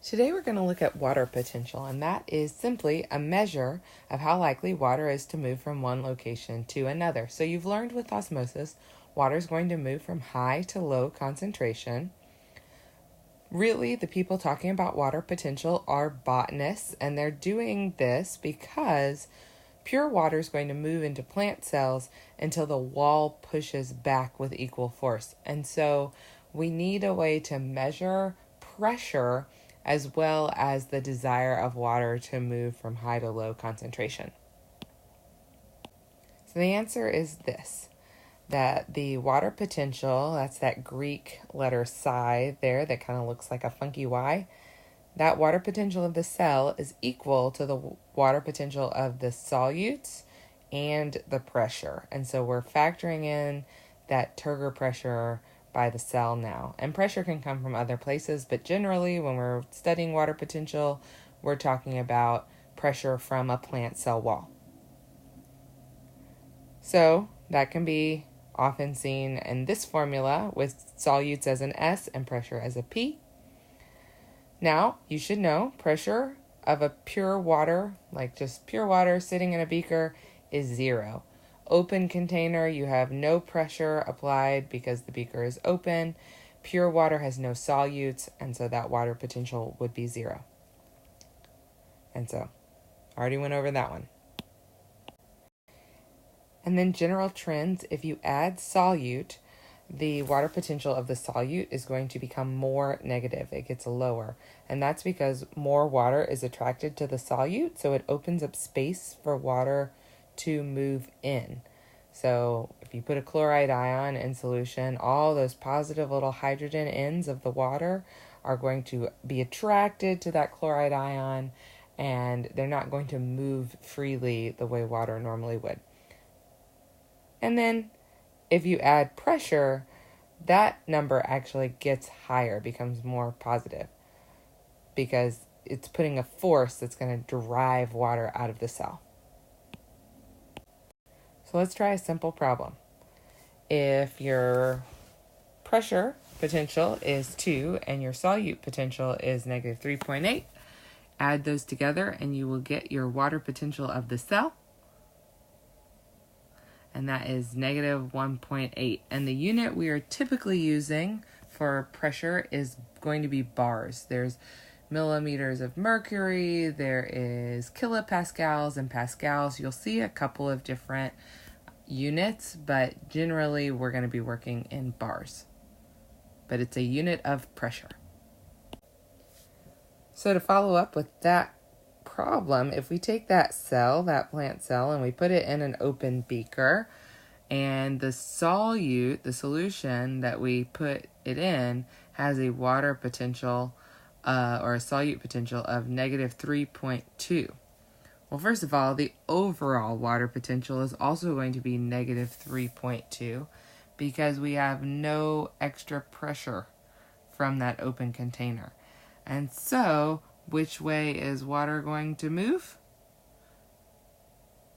Today we're going to look at water potential, and that is simply a measure of how likely water is to move from one location to another. So you've learned with osmosis, water is going to move from high to low concentration. Really, the people talking about water potential are botanists, and they're doing this because pure water is going to move into plant cells until the wall pushes back with equal force. And so we need a way to measure pressure as well as the desire of water to move from high to low concentration. So the answer is this, that the water potential, that's that Greek letter psi there that kind of looks like a funky Y, that water potential of the cell is equal to the water potential of the solutes and the pressure. And so we're factoring in that turgor pressure by the cell now. And pressure can come from other places, but generally when we're studying water potential, we're talking about pressure from a plant cell wall. So that can be often seen in this formula with solutes as an S and pressure as a P. Now, you should know pressure of a pure water, like just pure water sitting in a beaker, is 0. Open container, you have no pressure applied because the beaker is open. Pure water has no solutes, and so that water potential would be 0. And so, already went over that one. And then general trends, if you add solute, the water potential of the solute is going to become more negative. It gets lower. And that's because more water is attracted to the solute, so it opens up space for water to move in. So if you put a chloride ion in solution, all those positive little hydrogen ends of the water are going to be attracted to that chloride ion, and they're not going to move freely the way water normally would. And then if you add pressure, that number actually gets higher, becomes more positive, because it's putting a force that's going to drive water out of the cell. So let's try a simple problem. If your pressure potential is 2 and your solute potential is negative 3.8, add those together and you will get your water potential of the cell. And that is negative 1.8. And the unit we are typically using for pressure is going to be bars. There's millimeters of mercury, there is kilopascals and pascals. You'll see a couple of different units, but generally we're going to be working in bars. But it's a unit of pressure. So to follow up with that problem, if we take that cell, that plant cell, and we put it in an open beaker, and the solute, the solution that we put it in, has a water potential or a solute potential of negative 3.2. Well, first of all, the overall water potential is also going to be negative 3.2 because we have no extra pressure from that open container. And so, which way is water going to move?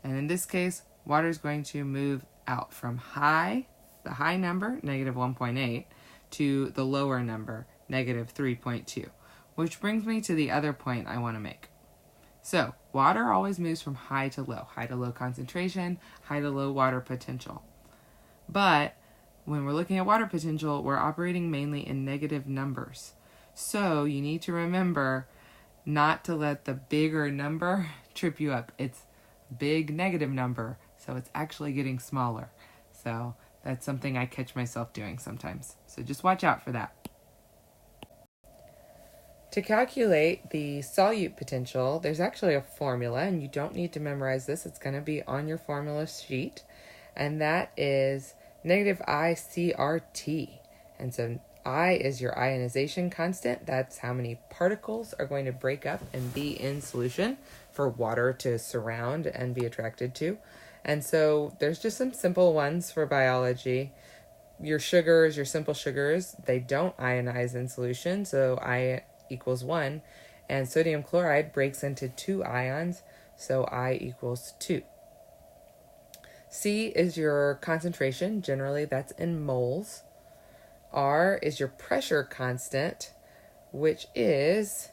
And in this case, water is going to move out from the high number, negative 1.8, to the lower number, negative 3.2, which brings me to the other point I want to make. So, water always moves from high to low concentration, high to low water potential. But when we're looking at water potential, we're operating mainly in negative numbers. So, you need to remember not to let the bigger number trip you up. It's a big negative number, so it's actually getting smaller. So, that's something I catch myself doing sometimes. So, just watch out for that. To calculate the solute potential, there's actually a formula, and you don't need to memorize this. It's going to be on your formula sheet, and that is negative I CRT. And so I is your ionization constant. That's how many particles are going to break up and be in solution for water to surround and be attracted to. And so there's just some simple ones for biology. Your sugars, your simple sugars, they don't ionize in solution, so I equals 1, and sodium chloride breaks into 2 ions, so I equals 2. C is your concentration, generally that's in moles. R is your pressure constant, which is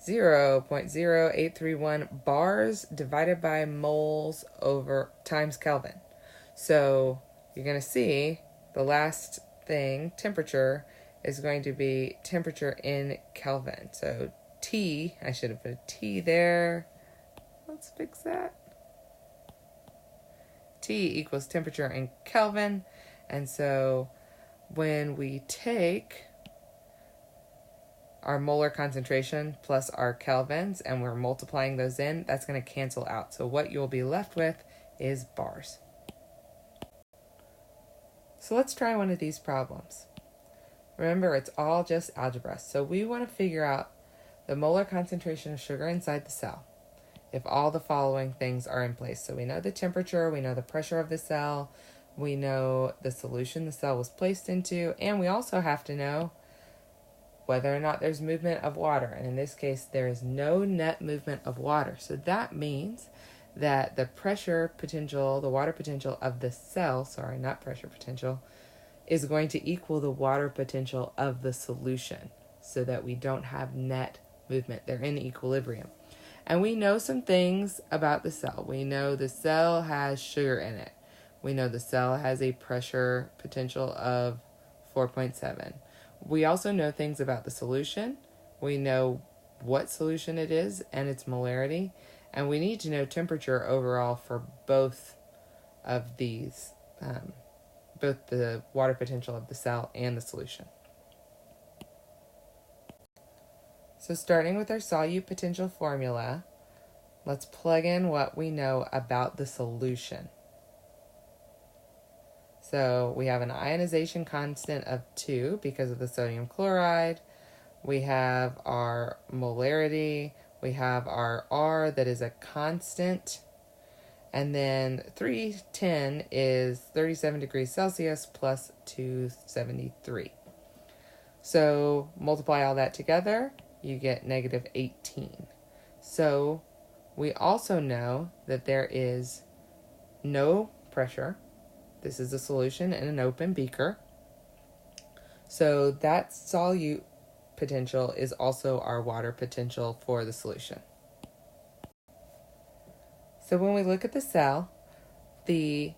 0.0831 bars divided by moles over times Kelvin. So you're going to see the last thing, temperature, is going to be temperature in Kelvin. So T, I should have put a T there. Let's fix that. T equals temperature in Kelvin. And so when we take our molar concentration plus our kelvins and we're multiplying those in, that's going to cancel out. So what you'll be left with is bars. So let's try one of these problems. Remember, it's all just algebra. So we want to figure out the molar concentration of sugar inside the cell if all the following things are in place. So we know the temperature, we know the pressure of the cell, we know the solution the cell was placed into, and we also have to know whether or not there's movement of water. And in this case, there is no net movement of water. So that means that the pressure potential, the water potential of the cell, not pressure potential, is going to equal the water potential of the solution so that we don't have net movement. They're in equilibrium. And we know some things about the cell. We know the cell has sugar in it. We know the cell has a pressure potential of 4.7. We also know things about the solution. We know what solution it is and its molarity. And we need to know temperature overall for both of these, both the water potential of the cell and the solution. So starting with our solute potential formula, let's plug in what we know about the solution. So we have an ionization constant of 2 because of the sodium chloride. We have our molarity. We have our R that is a constant. And then 310 is 37 degrees Celsius plus 273. So multiply all that together, you get negative 18. So we also know that there is no pressure. This is a solution in an open beaker. So that solute potential is also our water potential for the solution. So when we look at the cell, the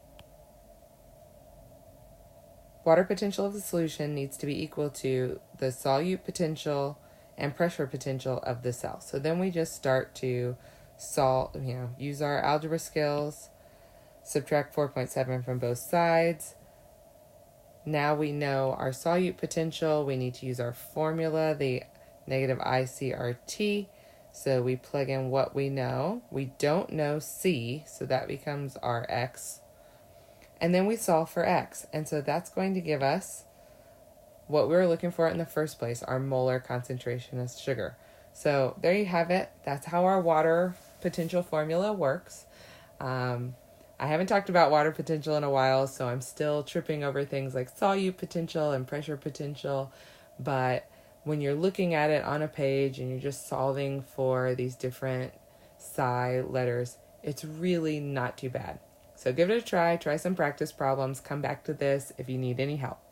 water potential of the solution needs to be equal to the solute potential and pressure potential of the cell. So then we just start to use our algebra skills, subtract 4.7 from both sides. Now we know our solute potential. We need to use our formula, the negative ICRT. So we plug in what we know. We don't know C, so that becomes our X. And then we solve for X. And so that's going to give us what we were looking for in the first place, our molar concentration of sugar. So there you have it. That's how our water potential formula works. I haven't talked about water potential in a while, so I'm still tripping over things like solute potential and pressure potential. But when you're looking at it on a page and you're just solving for these different psi letters, it's really not too bad. So give it a try some practice problems, come back to this if you need any help.